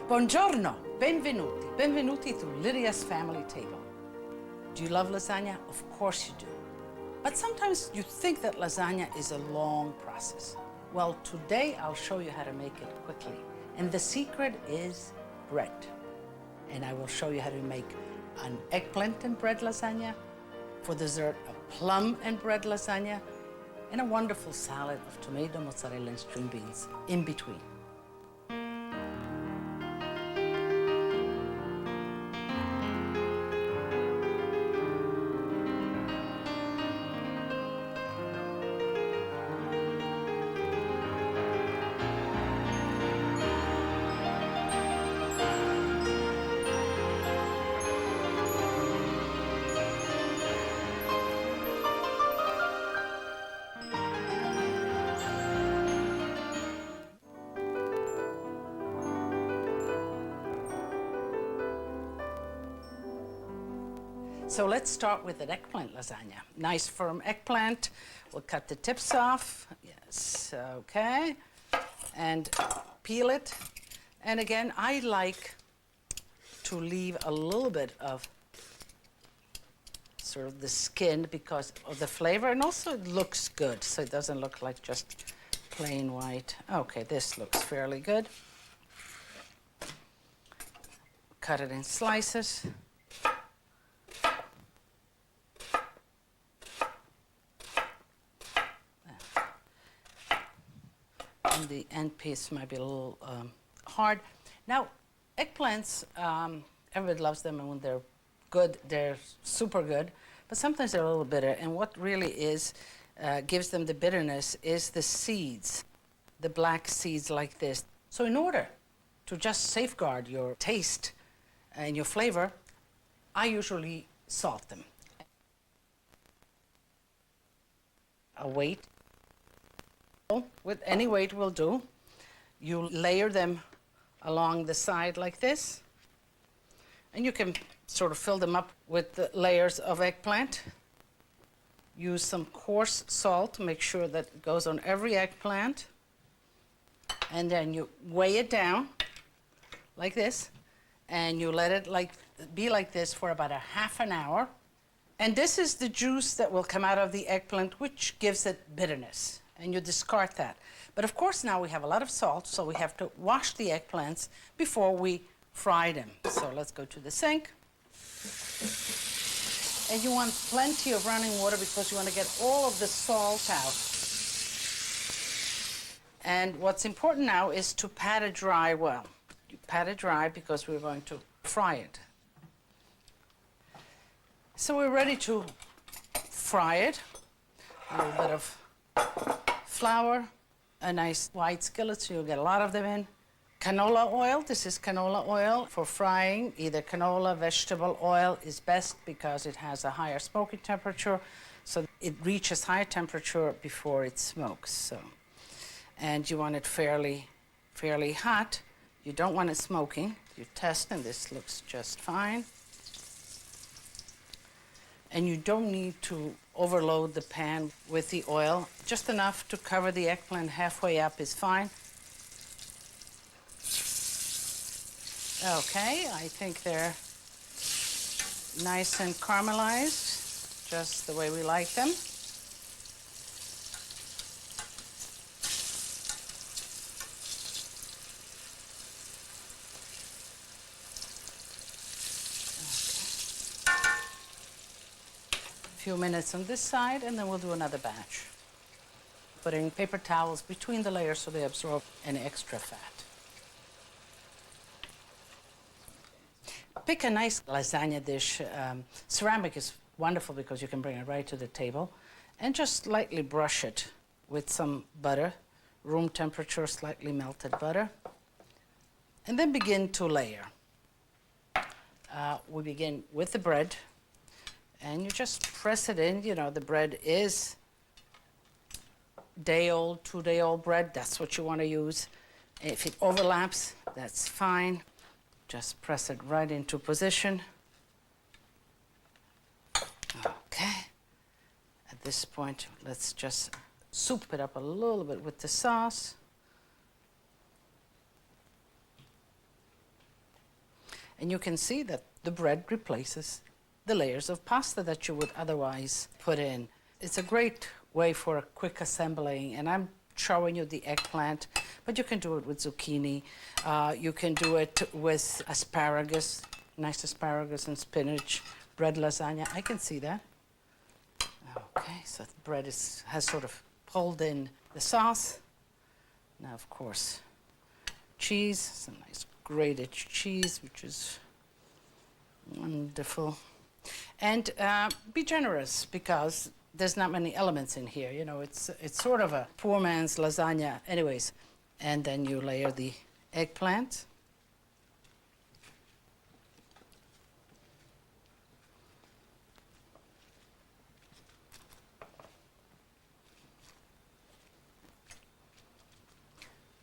Buongiorno, benvenuti. Benvenuti to Lidia's family table. Do you love lasagna? Of course you do. But sometimes you think that lasagna is a long process. Well, today I'll show you how to make it quickly. And the secret is bread. And I will show you how to make an eggplant and bread lasagna, for dessert a plum and bread lasagna, and a wonderful salad of tomato, mozzarella, and string beans in between. So let's start with an eggplant lasagna. Nice firm eggplant. We'll cut the tips off. Yes, okay. And peel it. And again, I like to leave a little bit of sort of the skin because of the flavor, and also it looks good, so it doesn't look like just plain white. Okay, this looks fairly good. Cut it in slices. And the end piece might be a little hard. Now, eggplants, everybody loves them, and when they're good, they're super good, but sometimes they're a little bitter, and what really gives them the bitterness is the seeds, the black seeds like this. So in order to just safeguard your taste and your flavor, I usually salt them. A weight. With any weight will do. You layer them along the side like this, and you can sort of fill them up with the layers of eggplant. Use some coarse salt to make sure that it goes on every eggplant, and then you weigh it down like this, and you let it be like this for about a half an hour. And this is the juice that will come out of the eggplant, which gives it bitterness. And you discard that. But of course now we have a lot of salt, so we have to wash the eggplants before we fry them. So let's go to the sink. And you want plenty of running water because you want to get all of the salt out. And what's important now is to pat it dry well. You pat it dry because we're going to fry it. So we're ready to fry it. A little bit of flour, a nice wide skillet so you'll get a lot of them in. Canola oil, this is canola oil for frying. Either canola, vegetable oil is best because it has a higher smoking temperature, so it reaches higher temperature before it smokes. So, and you want it fairly hot. You don't want it smoking. You test, and this looks just fine. And you don't need to overload the pan with the oil. Just enough to cover the eggplant halfway up is fine. Okay, I think they're nice and caramelized, just the way we like them. Few minutes on this side, and then we'll do another batch. Putting paper towels between the layers so they absorb any extra fat. Pick a nice lasagna dish. Ceramic is wonderful because you can bring it right to the table, and just lightly brush it with some butter, room temperature, slightly melted butter, and then begin to layer. We begin with the bread. And you just press it in. You know, the bread is day-old, 2-day-old bread. That's what you want to use. If it overlaps, that's fine. Just press it right into position. Okay. At this point, let's just soup it up a little bit with the sauce. And you can see that the bread replaces the layers of pasta that you would otherwise put in. It's a great way for a quick assembling, and I'm showing you the eggplant, but you can do it with zucchini. You can do it with asparagus, nice asparagus and spinach, bread lasagna. I can see that. Okay, so the bread has sort of pulled in the sauce. Now, of course, cheese, some nice grated cheese, which is wonderful. And be generous, because there's not many elements in here. You know, it's sort of a poor man's lasagna anyways. And then you layer the eggplant.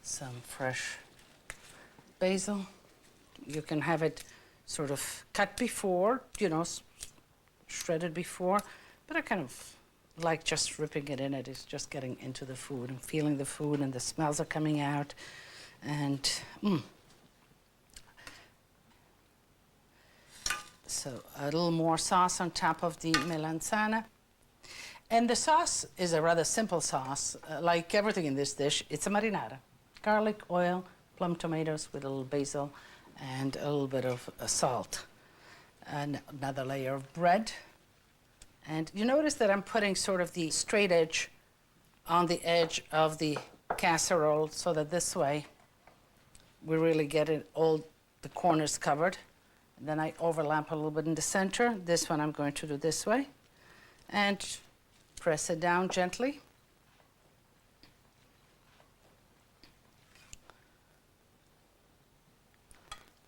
Some fresh basil. You can have it sort of cut before, you know, shredded before, but I kind of like just ripping it in. It's just getting into the food and feeling the food, and the smells are coming out. And so a little more sauce on top of the melanzana. And the sauce is a rather simple sauce. Like everything in this dish, it's a marinara. Garlic, oil, plum tomatoes with a little basil, and a little bit of salt. And another layer of bread. And you notice that I'm putting sort of the straight edge on the edge of the casserole, so that this way we really get it all the corners covered. And then I overlap a little bit in the center. This one I'm going to do this way. And press it down gently.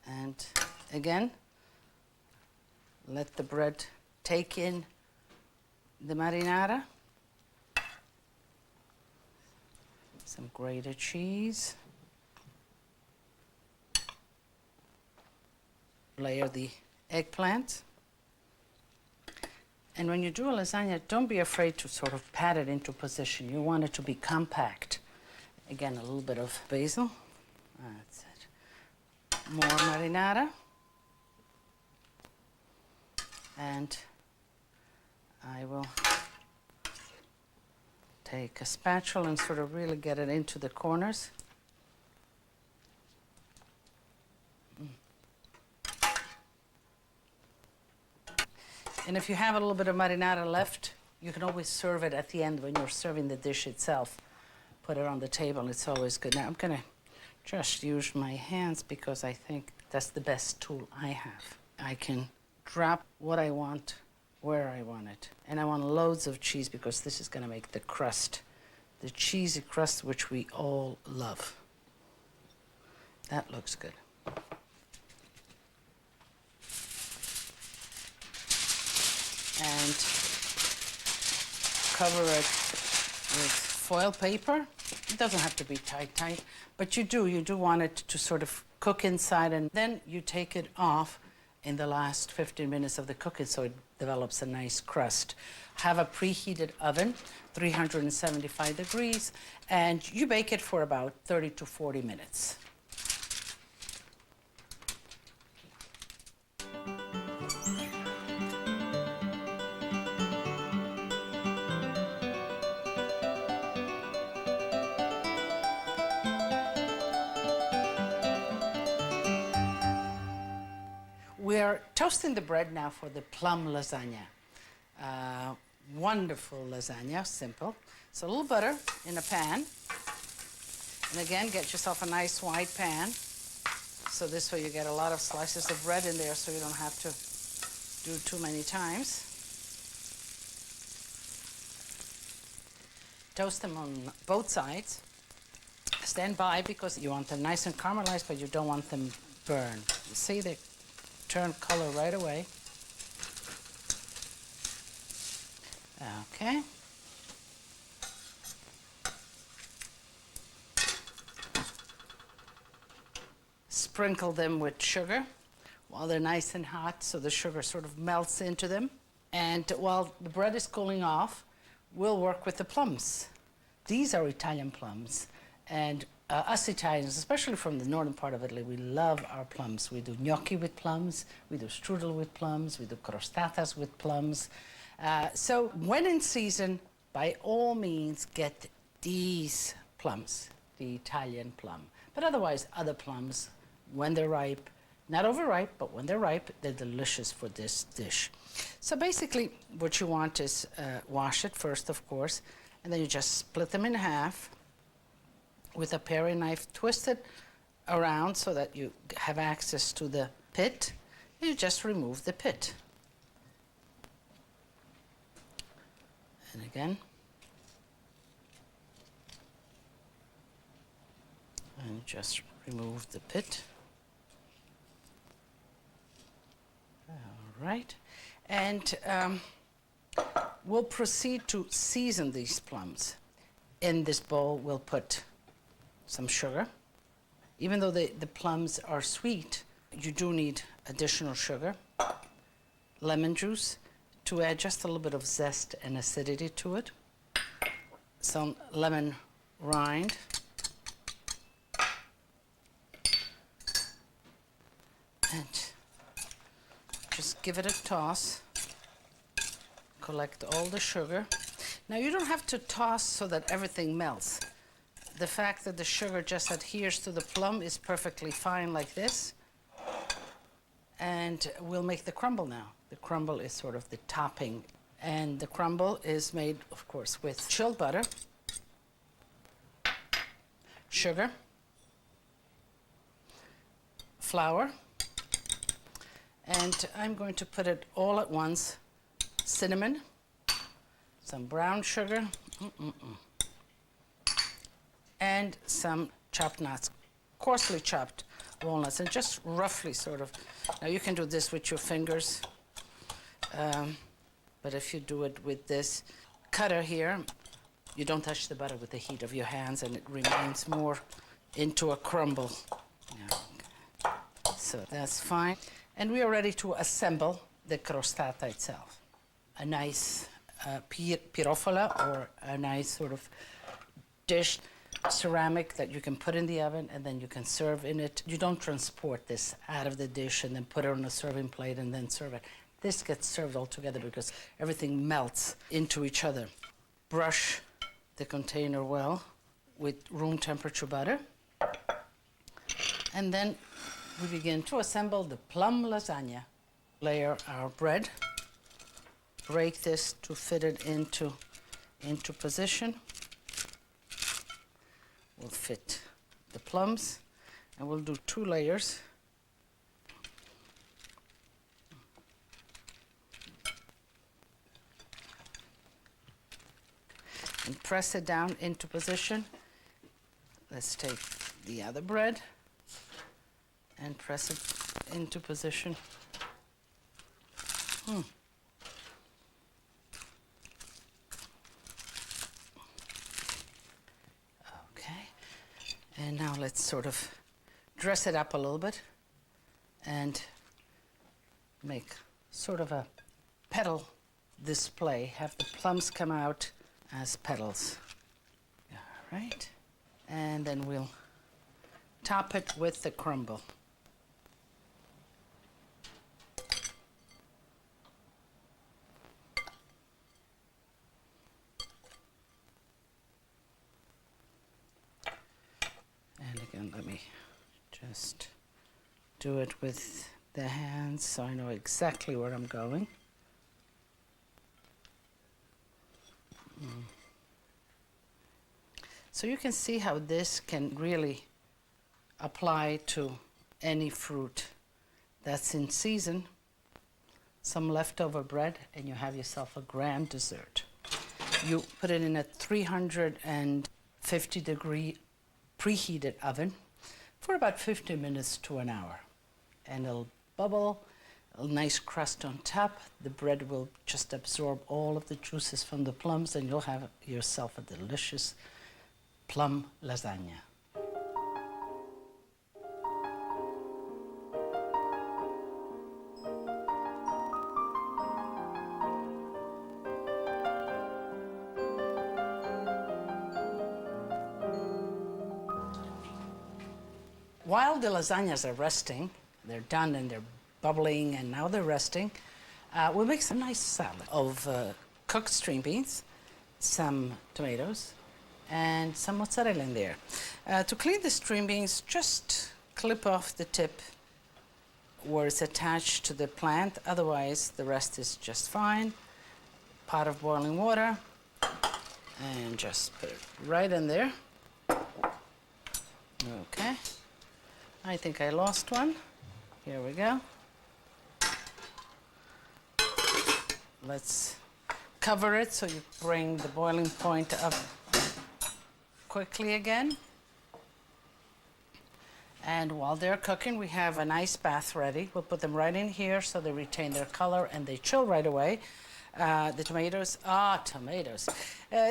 And again, let the bread take in the marinara. Some grated cheese. Layer the eggplant. And when you do a lasagna, don't be afraid to sort of pat it into position. You want it to be compact. Again, a little bit of basil. That's it. More marinara. And I will take a spatula and sort of really get it into the corners. And if you have a little bit of marinara left, you can always serve it at the end when you're serving the dish itself. Put it on the table, it's always good. Now I'm gonna just use my hands, because I think that's the best tool I have. I can drop what I want where I want it. And I want loads of cheese, because this is gonna make the crust, the cheesy crust which we all love. That looks good. And cover it with foil paper. It doesn't have to be tight, but you do want it to sort of cook inside, and then you take it off in the last 15 minutes of the cooking, so it develops a nice crust. Have a preheated oven, 375 degrees, and you bake it for about 30 to 40 minutes. We're toasting the bread now for the plum lasagna. Wonderful lasagna, simple. So a little butter in a pan. And again, get yourself a nice wide pan. So this way you get a lot of slices of bread in there, so you don't have to do too many times. Toast them on both sides. Stand by, because you want them nice and caramelized, but you don't want them burned. You see, they turn color right away. Okay. Sprinkle them with sugar while they're nice and hot, so the sugar sort of melts into them. And while the bread is cooling off, we'll work with the plums. These are Italian plums, and Us Italians, especially from the northern part of Italy, we love our plums. We do gnocchi with plums, we do strudel with plums, we do crostatas with plums. So when in season, by all means, get these plums, the Italian plum. But otherwise, other plums, when they're ripe, not overripe, but when they're ripe, they're delicious for this dish. So basically, what you want is wash it first, of course, and then you just split them in half with a paring knife, twist it around so that you have access to the pit. You just remove the pit. And again. And just remove the pit. All right. And we'll proceed to season these plums. In this bowl, we'll put some sugar. Even though the plums are sweet, you do need additional sugar, lemon juice to add just a little bit of zest and acidity to it, some lemon rind, and just give it a toss. Collect all the sugar. Now you don't have to toss so that everything melts. The fact that the sugar just adheres to the plum is perfectly fine like this. And we'll make the crumble now. The crumble is sort of the topping. And the crumble is made, of course, with chilled butter, sugar, flour, and I'm going to put it all at once. Cinnamon, some brown sugar, and some chopped nuts, coarsely chopped walnuts, and just roughly sort of. Now you can do this with your fingers, but if you do it with this cutter here, you don't touch the butter with the heat of your hands, and it remains more into a crumble. Yeah. So that's fine. And we are ready to assemble the crostata itself. A nice pirofola, or a nice sort of dish, ceramic that you can put in the oven and then you can serve in it. You don't transport this out of the dish and then put it on a serving plate and then serve it. This gets served all together because everything melts into each other. Brush the container well with room temperature butter. And then we begin to assemble the plum lasagna. Layer our bread. Break this to fit it into position. We'll fit the plums, and we'll do 2 layers. And press it down into position. Let's take the other bread and press it into position. And now let's sort of dress it up a little bit and make sort of a petal display. Have the plums come out as petals. All right. And then we'll top it with the crumble. Let me just do it with the hands so I know exactly where I'm going. So you can see how this can really apply to any fruit that's in season. Some leftover bread and you have yourself a grand dessert. You put it in a 350-degree preheated oven for about 50 minutes to an hour. And it'll bubble, a nice crust on top. The bread will just absorb all of the juices from the plums, and you'll have yourself a delicious plum lasagna. while the lasagnas are resting, they're done and they're bubbling and now they're resting, we'll make some nice salad of cooked string beans, some tomatoes, and some mozzarella in there. To clean the string beans, just clip off the tip where it's attached to the plant, otherwise the rest is just fine. Pot of boiling water, and just put it right in there. Okay, I think I lost one. Here we go. Let's cover it so you bring the boiling point up quickly again. And while they're cooking, we have an ice bath ready. We'll put them right in here so they retain their color and they chill right away. The tomatoes, tomatoes.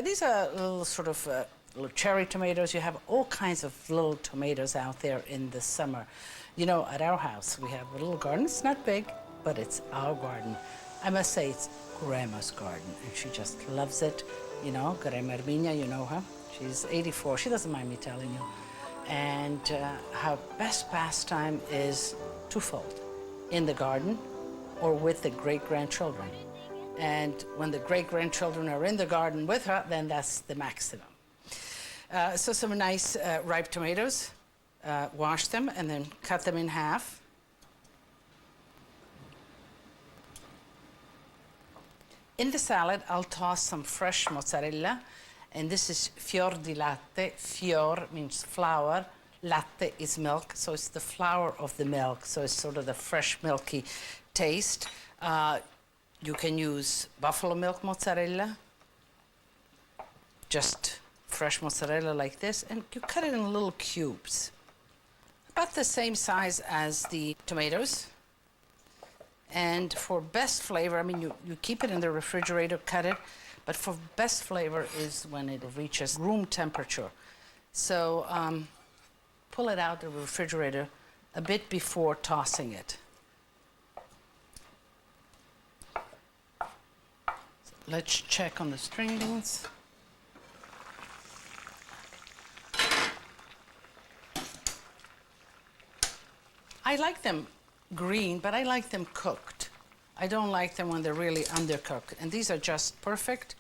These are little sort of little cherry tomatoes. You have all kinds of little tomatoes out there in the summer. You know, at our house, we have a little garden. It's not big, but it's our garden. I must say it's Grandma's garden, and she just loves it. You know, Grandma Herminia, you know her. She's 84. She doesn't mind me telling you. And her best pastime is twofold, in the garden or with the great-grandchildren. And when the great-grandchildren are in the garden with her, then that's the maximum. So some nice ripe tomatoes, wash them and then cut them in half. In the salad, I'll toss some fresh mozzarella. And this is fior di latte. Fior means flour. Latte is milk, so it's the flour of the milk. So it's sort of the fresh, milky taste. You can use buffalo milk mozzarella, just fresh mozzarella like this, and you cut it in little cubes, about the same size as the tomatoes. And for best flavor, I mean, you keep it in the refrigerator, cut it. But for best flavor is when it reaches room temperature. So pull it out of the refrigerator a bit before tossing it. So let's check on the string beans. I like them green, but I like them cooked. I don't like them when they're really undercooked. And these are just perfect.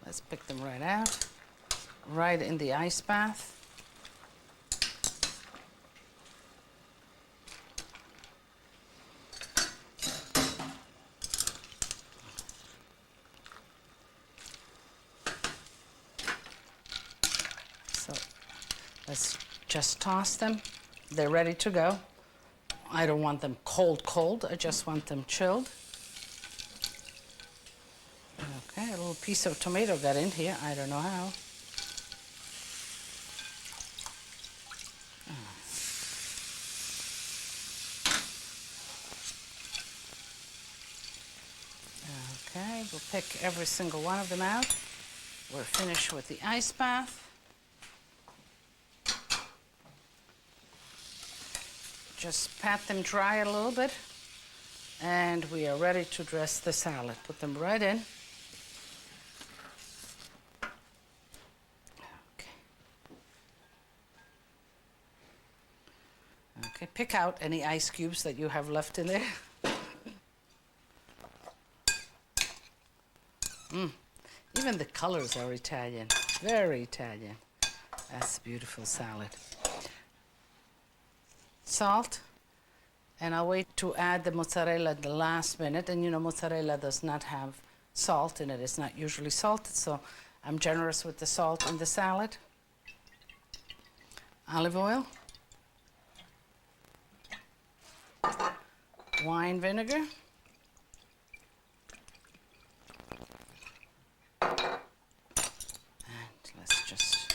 Let's pick them right out, right in the ice bath. So let's just toss them. They're ready to go. I don't want them cold. I just want them chilled. Okay, a little piece of tomato got in here. I don't know how. Okay, we'll pick every single one of them out. We're finished with the ice bath. Just pat them dry a little bit, and we are ready to dress the salad. Put them right in. Okay, pick out any ice cubes that you have left in there. Even the colors are Italian, very Italian. That's a beautiful salad. Salt, and I'll wait to add the mozzarella at the last minute. And you know, mozzarella does not have salt in it. It's not usually salted, so I'm generous with the salt in the salad. Olive oil. Wine vinegar. And let's just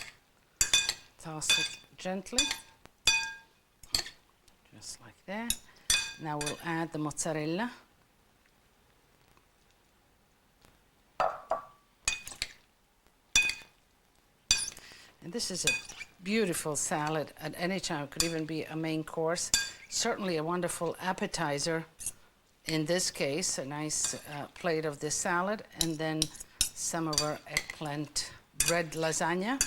toss it gently. Just like that. Now we'll add the mozzarella. And this is a beautiful salad at any time. It could even be a main course. Certainly a wonderful appetizer. In this case, a nice plate of this salad, and then some of our eggplant bread lasagna.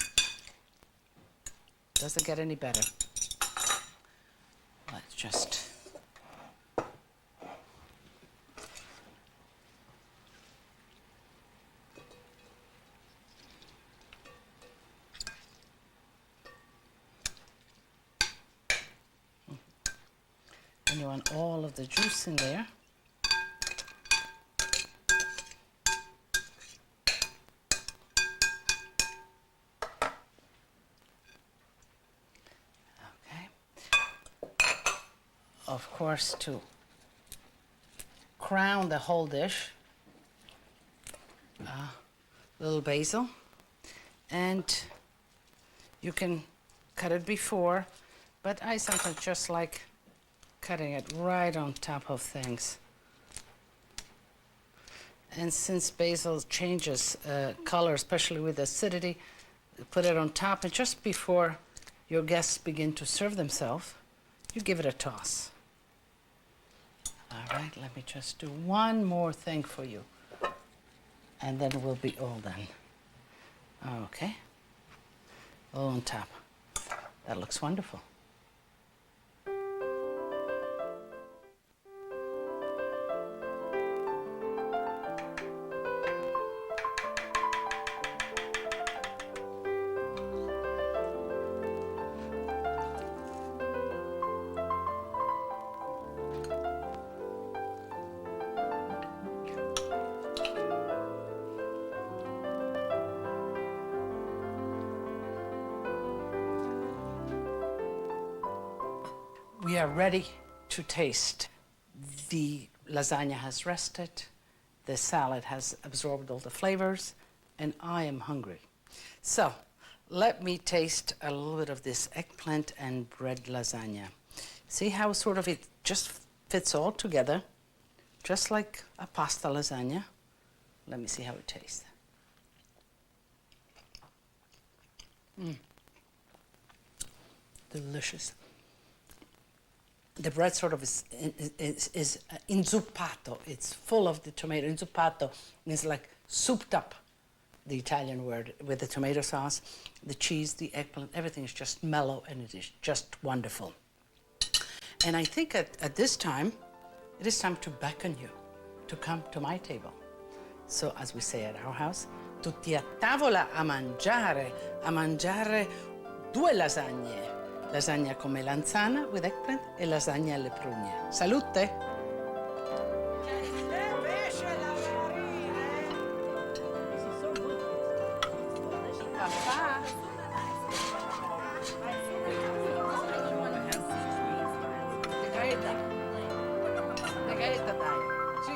Doesn't get any better. just... And you want all of the juice in there. Okay. Of course, to crown the whole dish, little basil, and you can cut it before, but I sometimes just like cutting it right on top of things. And since basil changes color, especially with acidity, put it on top, and just before your guests begin to serve themselves, you give it a toss. All right, let me just do one more thing for you, and then we'll be all done. Okay, all on top. That looks wonderful. We are ready to taste. The lasagna has rested, the salad has absorbed all the flavors, and I am hungry. So let me taste a little bit of this eggplant and bread lasagna. See how sort of it just fits all together, just like a pasta lasagna. Let me see how it tastes. Delicious. The bread sort of is inzuppato. It's full of the tomato. Inzuppato means like souped up, the Italian word, with the tomato sauce, the cheese, the eggplant, everything is just mellow and it is just wonderful. And I think at this time, it is time to beckon you to come to my table. So as we say at our house, tutti a tavola a mangiare due lasagne. Lasagna con melanzana with eggplant e lasagna alle prugne. Salute! Papà! Le gallette dai. Sì,